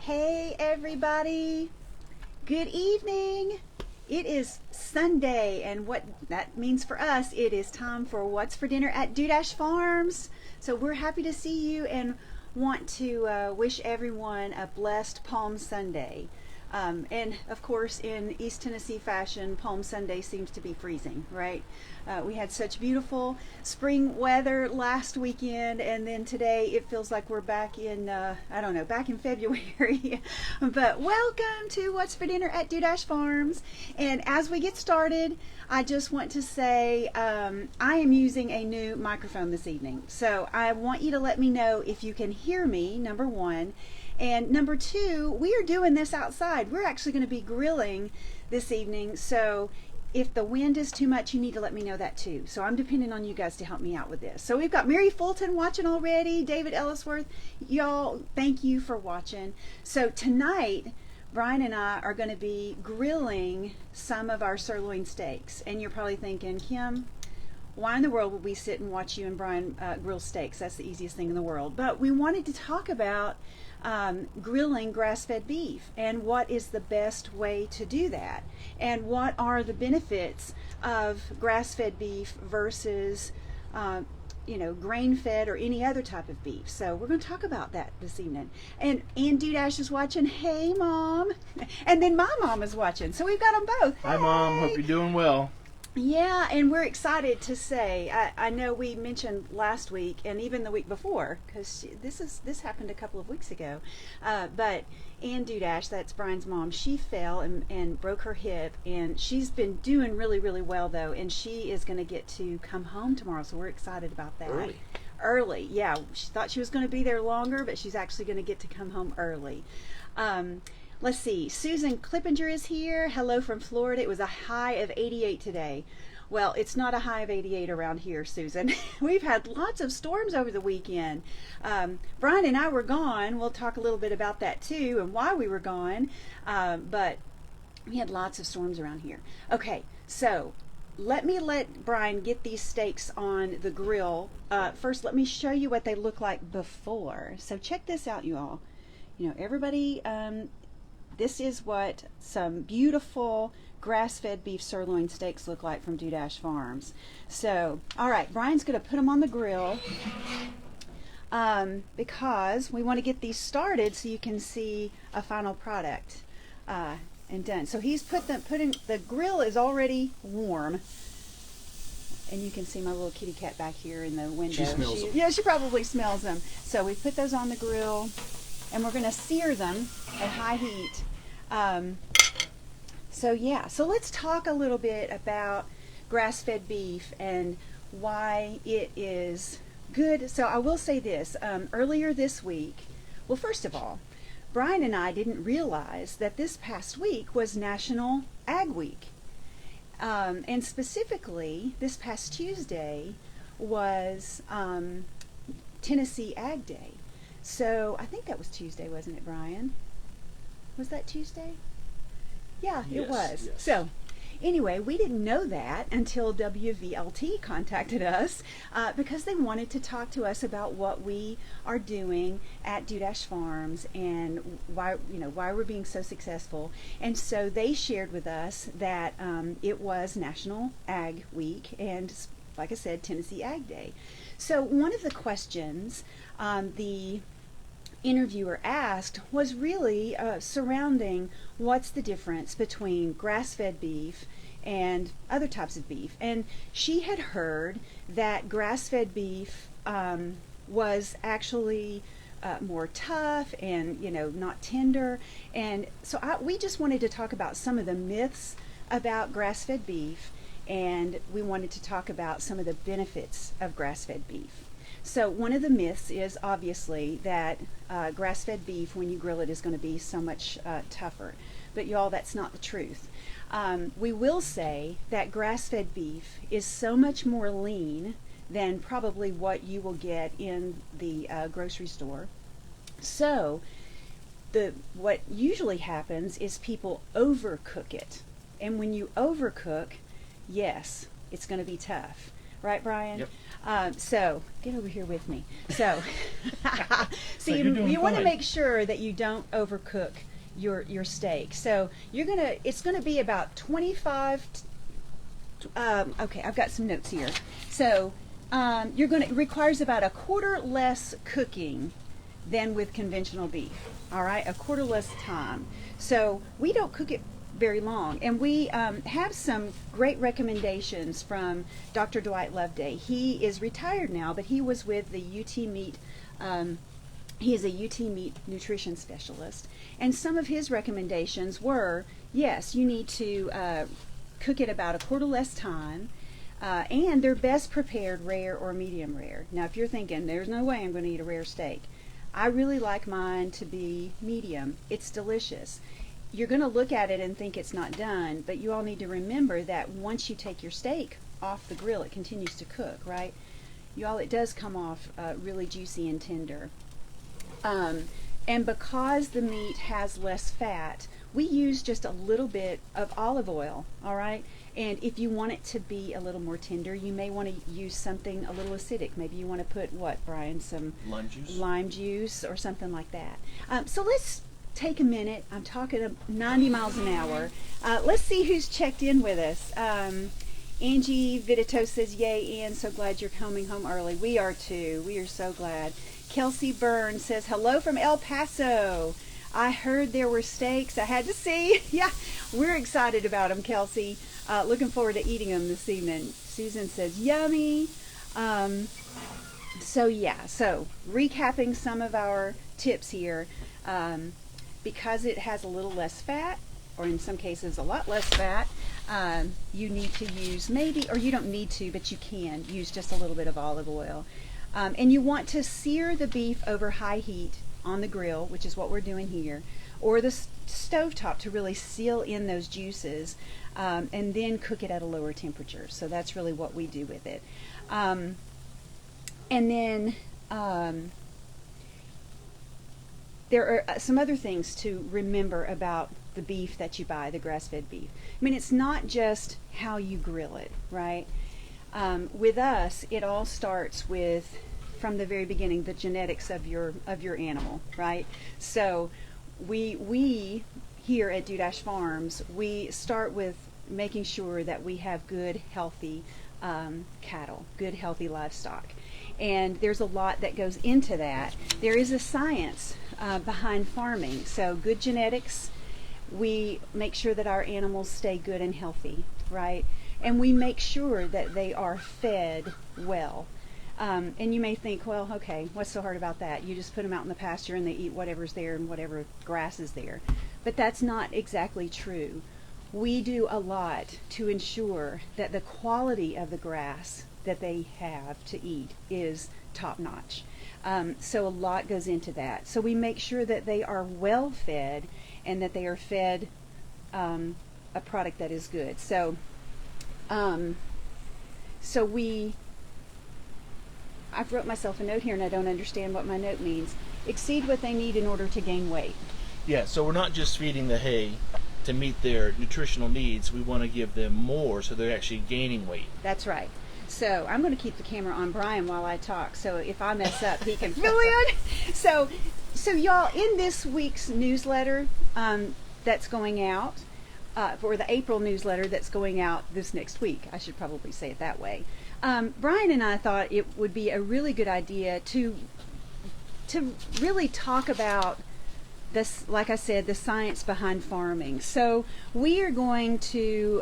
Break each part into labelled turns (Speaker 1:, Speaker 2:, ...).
Speaker 1: Hey everybody, good evening. It is Sunday, and what that means for us, it is time for What's for Dinner at Dudash Farms. So we're happy to see you and want to wish everyone a blessed Palm Sunday. And of course, in East Tennessee fashion, Palm Sunday seems to be freezing, right? We had such beautiful spring weather last weekend, and then today it feels like we're back in, back in February. But welcome to What's for Dinner at Dudash Farms. And as we get started, I just want to say I am using a new microphone this evening. So I want you to let me know if you can hear me, number one. And number two, we are doing this outside. We're actually going to be grilling this evening. So if the wind is too much, you need to let me know that too. So I'm depending on you guys to help me out with this. So we've got Mary Fulton watching already, David Ellisworth. Y'all, thank you for watching. So tonight, Brian and I are going to be grilling some of our sirloin steaks. And you're probably thinking, Kim, why in the world would we sit and watch you and Brian grill steaks? That's the easiest thing in the world. But we wanted to talk about grilling grass-fed beef and what is the best way to do that, and what are the benefits of grass-fed beef versus grain-fed or any other type of beef. So we're going to talk about that this evening. And Ann Dudash is watching. Hey, Mom. And then my mom is watching. So we've got them both.
Speaker 2: Hi,
Speaker 1: hey.
Speaker 2: Mom. Hope you're doing well.
Speaker 1: Yeah, and we're excited to say, I know we mentioned last week and even the week before, because this happened a couple of weeks ago, but Ann Dudash, that's Brian's mom, she fell and broke her hip, and she's been doing really, really well though, and she is going to get to come home tomorrow, so we're excited about that. Early, yeah. She thought she was going to be there longer, but she's actually going to get to come home early. Let's see, Susan Clippinger is here. Hello from Florida. It was a high of 88 today. Well, it's not a high of 88 around here, Susan. We've had lots of storms over the weekend. Brian and I were gone. We'll talk a little bit about that too and why we were gone. But we had lots of storms around here. Okay, so let Brian get these steaks on the grill. First, let me show you what they look like before. So check this out, you all. You know, everybody... This is what some beautiful grass-fed beef sirloin steaks look like from Dudash Farms. So, all right, Brian's going to put them on the grill because we want to get these started so you can see a final product and done. So he's the grill is already warm. And you can see my little kitty cat back here in the window.
Speaker 2: She smells them.
Speaker 1: Yeah, she probably smells them. So we put those on the grill, and we're going to sear them at high heat. So let's talk a little bit about grass-fed beef and why it is good. So I will say this, earlier this week, well, first of all, Brian and I didn't realize that this past week was National Ag Week. And specifically, this past Tuesday was Tennessee Ag Day. So I think that was Tuesday, wasn't it, Brian? Was that Tuesday? Yeah,
Speaker 2: yes,
Speaker 1: it was.
Speaker 2: Yes.
Speaker 1: So anyway, we didn't know that until WVLT contacted us because they wanted to talk to us about what we are doing at Dudash Farms and why we're being so successful. And so they shared with us that it was National Ag Week and, like I said, Tennessee Ag Day. So one of the questions the interviewer asked was really surrounding what's the difference between grass-fed beef and other types of beef. And she had heard that grass-fed beef was actually more tough and not tender. And so we just wanted to talk about some of the myths about grass-fed beef, and we wanted to talk about some of the benefits of grass-fed beef. So one of the myths is obviously that grass-fed beef, when you grill it, is going to be so much tougher. But y'all, that's not the truth. We will say that grass-fed beef is so much more lean than probably what you will get in the grocery store. So what usually happens is people overcook it. And when you overcook, yes, it's going to be tough. right, Brian?
Speaker 2: Yep.
Speaker 1: So get over here with me. So, so
Speaker 2: you're doing
Speaker 1: you want to
Speaker 2: fine.
Speaker 1: make sure that you don't overcook your steak. So it's gonna be about 25. Okay, I've got some notes here. So it requires about a quarter less cooking than with conventional beef. All right, a quarter less time. So we don't cook it very long, and we have some great recommendations from Dr. Dwight Loveday. He is retired now, but he was with the UT Meat. He is a UT Meat nutrition specialist, and some of his recommendations were: yes, you need to cook it about a quarter less time. And they're best prepared rare or medium rare. Now, if you're thinking, there's no way I'm going to eat a rare steak, I really like mine to be medium. It's delicious. You're going to look at it and think it's not done, but you all need to remember that once you take your steak off the grill, it continues to cook, right? It does come off really juicy and tender. And because the meat has less fat, we use just a little bit of olive oil, all right? And if you want it to be a little more tender, you may want to use something a little acidic. Maybe you want to put, what, Brian, some lime juice or something like that. So let's take a minute. I'm talking 90 miles an hour. Let's see who's checked in with us. Angie Vidito says, yay, Ann, so glad you're coming home early. We are too. We are so glad. Kelsey Byrne says, hello from El Paso. I heard there were steaks. I had to see. Yeah, we're excited about them, Kelsey. Looking forward to eating them this evening. Susan says, yummy. So recapping some of our tips here. Because it has a little less fat, or in some cases a lot less fat, you need to use you don't need to, but you can use just a little bit of olive oil. And you want to sear the beef over high heat on the grill, which is what we're doing here, or the stovetop to really seal in those juices, and then cook it at a lower temperature. So that's really what we do with it. And then there are some other things to remember about the beef that you buy, the grass-fed beef. I mean, it's not just how you grill it, right? With us, it all starts with, from the very beginning, the genetics of your animal, right? So we here at Dudash Farms, we start with making sure that we have good, healthy cattle, good, healthy livestock. And there's a lot that goes into that. There is a science behind farming. So good genetics, we make sure that our animals stay good and healthy, right? And we make sure that they are fed well. And you may think, well, okay, what's so hard about that? You just put them out in the pasture and they eat whatever's there and whatever grass is there. But that's not exactly true. We do a lot to ensure that the quality of the grass that they have to eat is top notch. So a lot goes into that. So we make sure that they are well fed and that they are fed a product that is good. So I've wrote myself a note here and I don't understand what my note means. Exceed what they need in order to gain weight.
Speaker 2: Yeah, so we're not just feeding the hay to meet their nutritional needs. We want to give them more so they're actually gaining weight.
Speaker 1: That's right. So I'm going to keep the camera on Brian while I talk. So if I mess up, he can fill in. So y'all, in this week's newsletter that's going out, for the April newsletter that's going out this next week, I should probably say it that way. Brian and I thought it would be a really good idea to really talk about this, like I said, the science behind farming. So we are going to,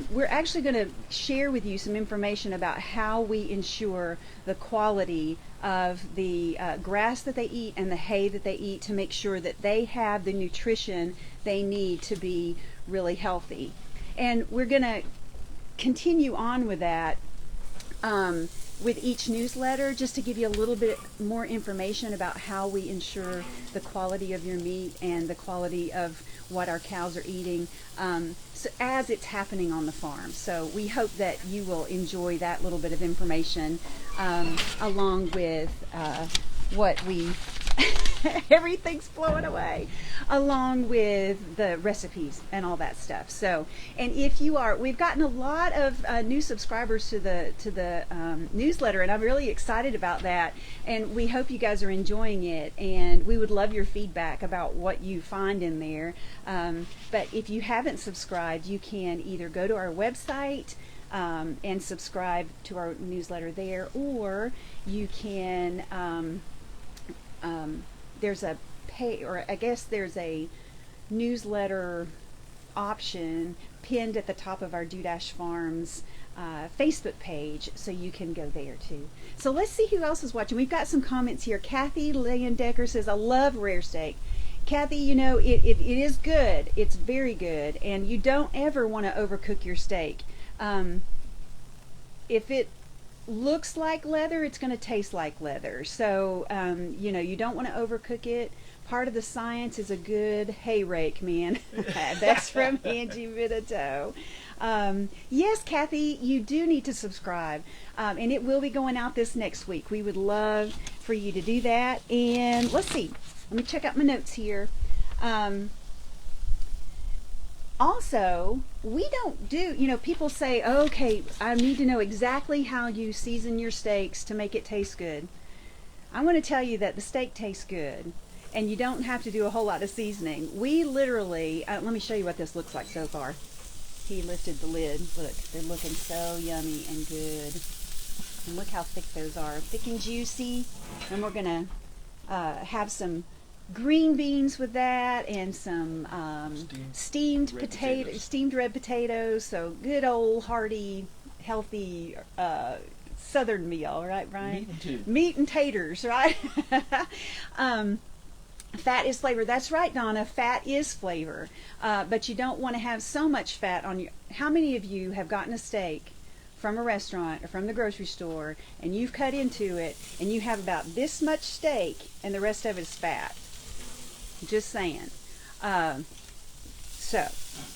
Speaker 1: we're actually going to share with you some information about how we ensure the quality of the grass that they eat and the hay that they eat to make sure that they have the nutrition they need to be really healthy. And we're going to continue on with that with each newsletter, just to give you a little bit more information about how we ensure the quality of your meat and the quality of what our cows are eating, so as it's happening on the farm. So we hope that you will enjoy that little bit of information along with what we everything's flowing away, along with the recipes and all that stuff. So, and if you are, we've gotten a lot of new subscribers to the newsletter, and I'm really excited about that. And we hope you guys are enjoying it, and we would love your feedback about what you find in there. But if you haven't subscribed, you can either go to our website and subscribe to our newsletter there, or you can there's a pay, or I guess there's a newsletter option pinned at the top of our Dudash Farms Facebook page, so you can go there too. So let's see who else is watching. We've got some comments here. Kathy Leyendecker says, I love rare steak. Kathy, you know, it is good. It's very good, and you don't ever want to overcook your steak. If it looks like leather, it's going to taste like leather. So, you know, you don't want to overcook it. Part of the science is a good hay rake, man. That's from Angie Minito. Yes, Kathy, you do need to subscribe. And it will be going out this next week. We would love for you to do that. And let's see. Let me check out my notes here. Also, we don't do, you know, people say, oh, okay, I need to know exactly how you season your steaks to make it taste good. I want to tell you that the steak tastes good, and you don't have to do a whole lot of seasoning. We literally, let me show you what this looks like so far. He lifted the lid. Look, they're looking so yummy and good. And look how thick those are. Thick and juicy. And we're going to have some green beans with that, and some steamed red potatoes. So good old hearty, healthy southern meal, right, Brian? Meat and taters, right? Fat is flavor. That's right, Donna. Fat is flavor. But you don't want to have so much fat on your. How many of you have gotten a steak from a restaurant or from the grocery store, and you've cut into it, and you have about this much steak, and the rest of it is fat? Just saying.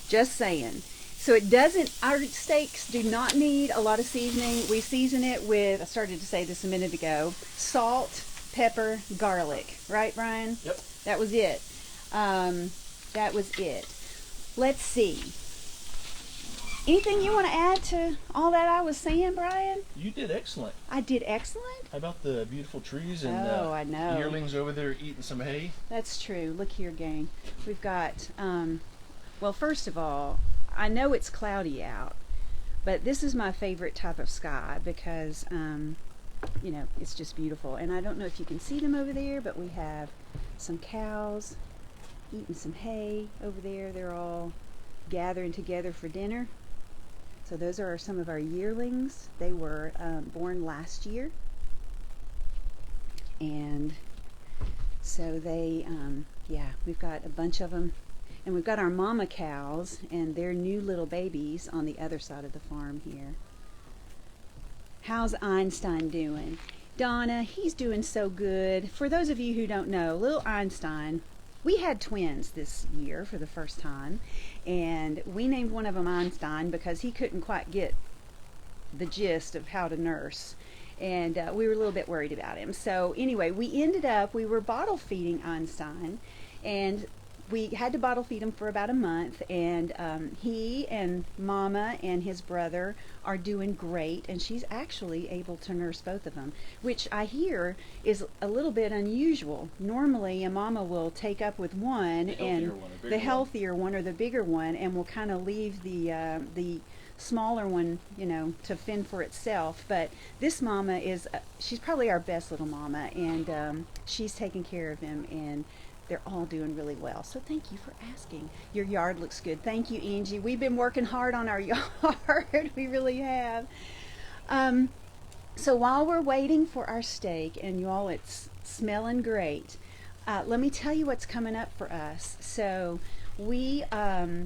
Speaker 1: Just saying. So it doesn't, our steaks do not need a lot of seasoning. We season it with, I started to say this a minute ago, salt, pepper, garlic. Right, Brian?
Speaker 2: Yep.
Speaker 1: That was it. That was it. Let's see. Anything you want to add to all that I was saying, Brian?
Speaker 2: You did excellent.
Speaker 1: I did excellent?
Speaker 2: How about the beautiful trees and
Speaker 1: I know.
Speaker 2: yearlings over there eating some hay?
Speaker 1: That's true. Look here, gang. We've got, well, first of all, I know it's cloudy out, but this is my favorite type of sky because, you know, it's just beautiful. And I don't know if you can see them over there, but we have some cows eating some hay over there. They're all gathering together for dinner. So those are some of our yearlings. They were born last year. And so they, yeah, we've got a bunch of them. And we've got our mama cows and their new little babies on the other side of the farm here. How's Einstein doing? Donna, he's doing so good. For those of you who don't know, little Einstein, we had twins this year for the first time, and we named one of them Einstein because he couldn't quite get the gist of how to nurse, and we were a little bit worried about him. So anyway, we were bottle feeding Einstein, and we had to bottle feed him for about a month, and he and Mama and his brother are doing great, and she's actually able to nurse both of them, which I hear is a little bit unusual. Normally a mama will take up with one, the healthier one or the bigger one, and will kind of leave the smaller one, you know, to fend for itself. But this mama is, she's probably our best little mama, and she's taking care of him, and they're all doing really well. So thank you for asking. Your yard looks good. Thank you, Angie. We've been working hard on our yard. We really have. So while we're waiting for our steak, and y'all, it's smelling great, let me tell you what's coming up for us. So we, I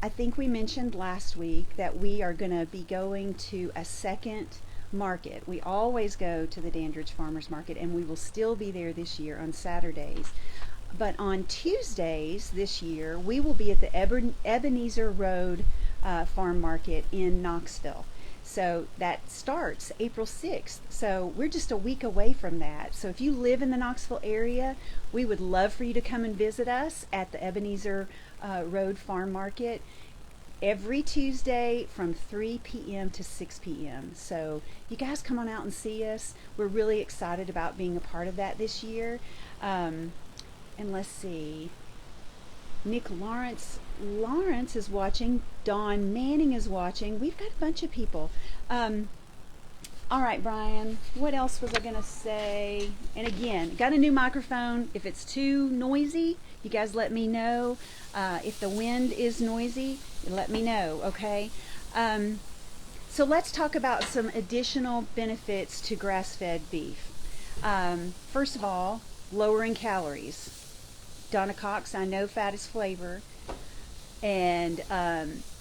Speaker 1: think we mentioned last week that we are going to be going to a second market. We always go to the Dandridge Farmers Market, and we will still be there this year on Saturdays. But on Tuesdays this year, we will be at the Ebenezer Road Farm Market in Knoxville. So that starts April 6th. So we're just a week away from that. So if you live in the Knoxville area, we would love for you to come and visit us at the Ebenezer Road Farm Market every Tuesday from 3 p.m. to 6 p.m. So you guys come on out and see us. We're really excited about being a part of that this year. And let's see. Nick Lawrence is watching. Dawn Manning is watching. We've got a bunch of people. All right, Brian, what else was I going to say? And again, got a new microphone. If it's too noisy, you guys let me know. If the wind is noisy, let me know, okay? So let's talk about some additional benefits to grass-fed beef. First of all, lowering calories. Donna Cox, I know fat is flavor, and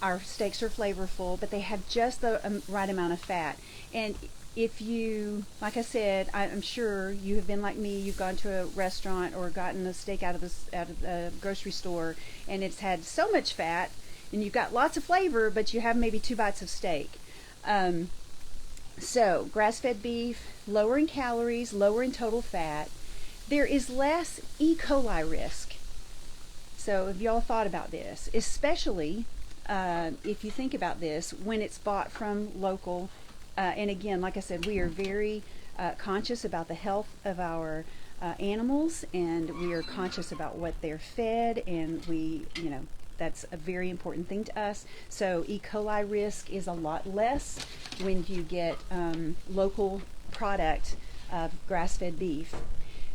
Speaker 1: our steaks are flavorful, but they have just the right amount of fat. And if you, like I said, I'm sure you have been like me. You've gone to a restaurant or gotten a steak out of the grocery store, and it's had so much fat, and you've got lots of flavor, but you have maybe 2 bites of steak. So grass-fed beef, lower in calories, lower in total fat. There is less E. coli risk. So have y'all thought about this? Especially if you think about this, when it's bought from local. And again, like I said, we are very conscious about the health of our animals, and we are conscious about what they're fed, and that's a very important thing to us. So E. coli risk is a lot less when you get local product of grass-fed beef.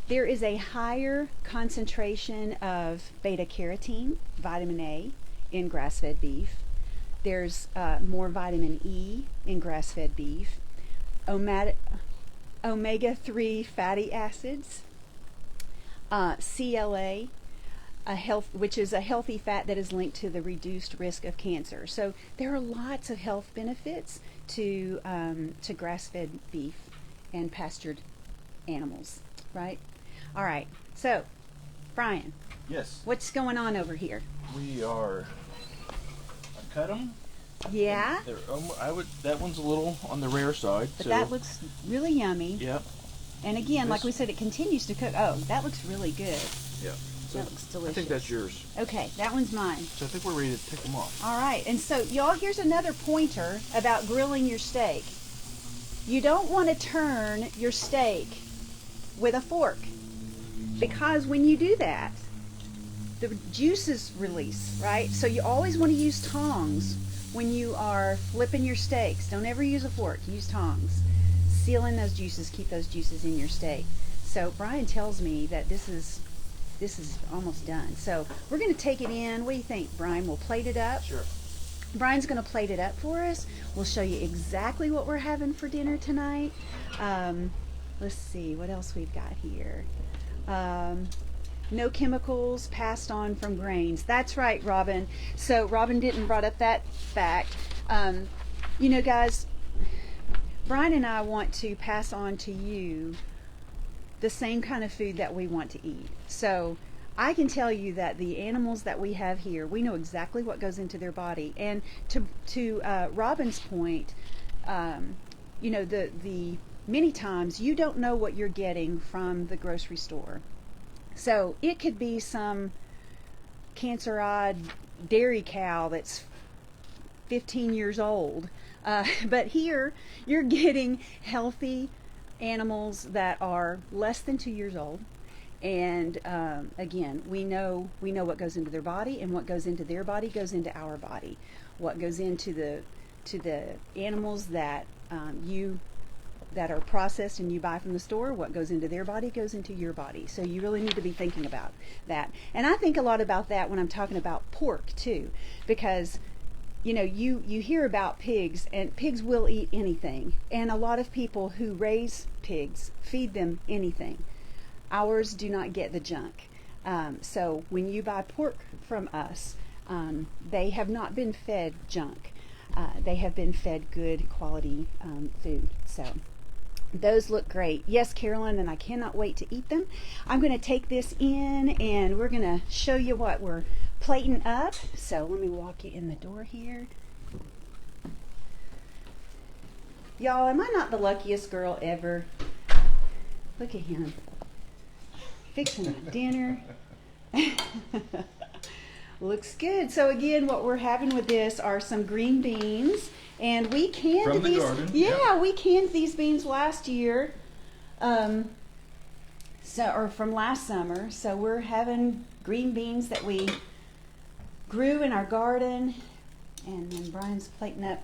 Speaker 1: There is a higher concentration of beta-carotene, vitamin A, in grass-fed beef. There's more vitamin E in grass-fed beef. Omega-3 fatty acids, CLA, which is a healthy fat that is linked to the reduced risk of cancer. So there are lots of health benefits to grass-fed beef and pastured animals, right? All right. So, Brian.
Speaker 2: Yes.
Speaker 1: What's going on over here?
Speaker 2: I cut them.
Speaker 1: Yeah.
Speaker 2: That one's a little on the rare side.
Speaker 1: But that looks really yummy.
Speaker 2: Yep.
Speaker 1: And again, like we said, it continues to cook. Oh, that looks really good.
Speaker 2: Yeah. So
Speaker 1: that looks delicious.
Speaker 2: I think that's yours.
Speaker 1: Okay, that one's mine.
Speaker 2: So I think we're ready to take them off.
Speaker 1: All right. And so, y'all, here's another pointer about grilling your steak. You don't want to turn your steak with a fork, because when you do that, the juices release, right? So you always want to use tongs when you are flipping your steaks. Don't ever use a fork. Use tongs. Seal in those juices. Keep those juices in your steak. So Brian tells me that this is almost done. So we're going to take it in. What do you think, Brian? We'll plate it up.
Speaker 2: Sure.
Speaker 1: Brian's going to plate it up for us. We'll show you exactly what we're having for dinner tonight. Let's see what else we've got here. No chemicals passed on from grains. That's right, Robin. So Robin didn't brought up that fact. Guys, Brian and I want to pass on to you the same kind of food that we want to eat. So I can tell you that the animals that we have here, we know exactly what goes into their body. And to Robin's point, the many times you don't know what you're getting from the grocery store. So it could be some cancer-odd dairy cow that's 15 years old. But here you're getting healthy animals that are less than 2 years old. And again, we know what goes into their body, and what goes into their body goes into our body. What goes into the animals that that are processed and you buy from the store, what goes into their body goes into your body. So you really need to be thinking about that. And I think a lot about that when I'm talking about pork too, because you hear about pigs, and pigs will eat anything, and a lot of people who raise pigs feed them anything. Ours do not get the junk. So when you buy pork from us, they have not been fed junk. They have been fed good quality food. So those look great. Yes, Carolyn, and I cannot wait to eat them. I'm going to take this in, and we're going to show you what we're plating up. So let me walk you in the door here. Y'all, am I not the luckiest girl ever? Look at him. Fixing dinner. Looks good. So again, what we're having with this are some green beans, and we canned
Speaker 3: From the
Speaker 1: these.
Speaker 3: garden,
Speaker 1: Yeah,
Speaker 3: yeah.
Speaker 1: we canned these beans last year, or from last summer. So we're having green beans that we grew in our garden, and then Brian's plating up.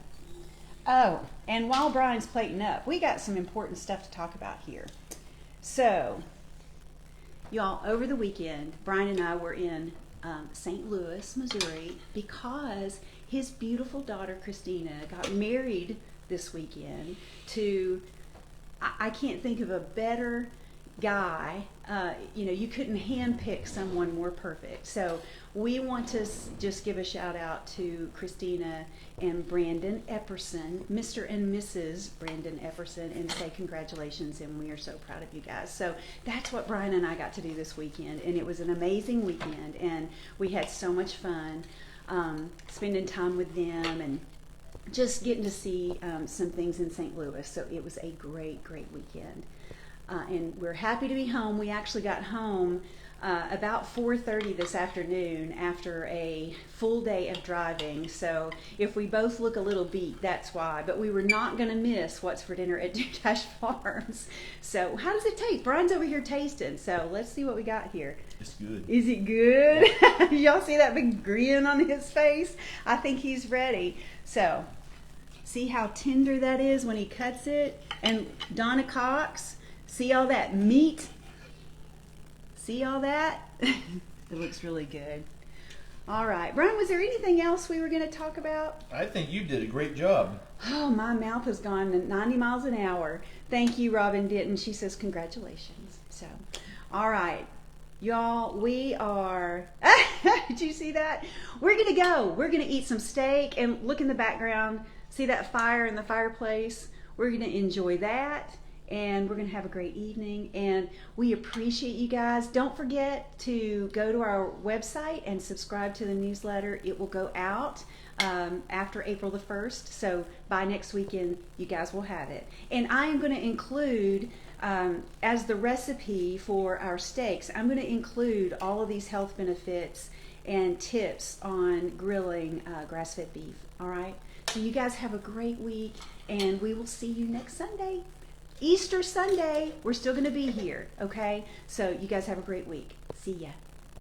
Speaker 1: Oh, and while Brian's plating up, we got some important stuff to talk about here. So, y'all, over the weekend, Brian and I were in St. Louis, Missouri, because his beautiful daughter Christina got married this weekend to, I can't think of a better guy. You couldn't handpick someone more perfect. So we want to just give a shout out to Christina and Brandon Epperson, Mr. and Mrs. Brandon Epperson, and say congratulations, and we are so proud of you guys. So that's what Brian and I got to do this weekend, and it was an amazing weekend, and we had so much fun spending time with them and just getting to see some things in St. Louis. So it was a great, great weekend. And we're happy to be home. We actually got home about 4:30 this afternoon after a full day of driving. So if we both look a little beat, that's why. But we were not going to miss what's for dinner at Dudash Farms. So how does it taste? Brian's over here tasting. So let's see what we got here.
Speaker 3: It's good.
Speaker 1: Is it good? Y'all see that big grin on his face? I think he's ready. So see how tender that is when he cuts it? And Donna Cox, see all that meat? See all that? It looks really good. All right. Brian, was there anything else we were going to talk about?
Speaker 3: I think you did a great job.
Speaker 1: Oh, my mouth has gone at 90 miles an hour. Thank you, Robin Denton. She says congratulations. So, all right. Y'all, we are... Did you see that? We're going to go. We're going to eat some steak, and look in the background. See that fire in the fireplace? We're going to enjoy that. And we're going to have a great evening, and we appreciate you guys. Don't forget to go to our website and subscribe to the newsletter. It will go out after April the 1st, so by next weekend you guys will have it. And I am going to include, as the recipe for our steaks, I'm going to include all of these health benefits and tips on grilling grass-fed beef. All right? So you guys have a great week, and we will see you next Sunday. Easter Sunday, we're still going to be here, okay? So you guys have a great week. See ya.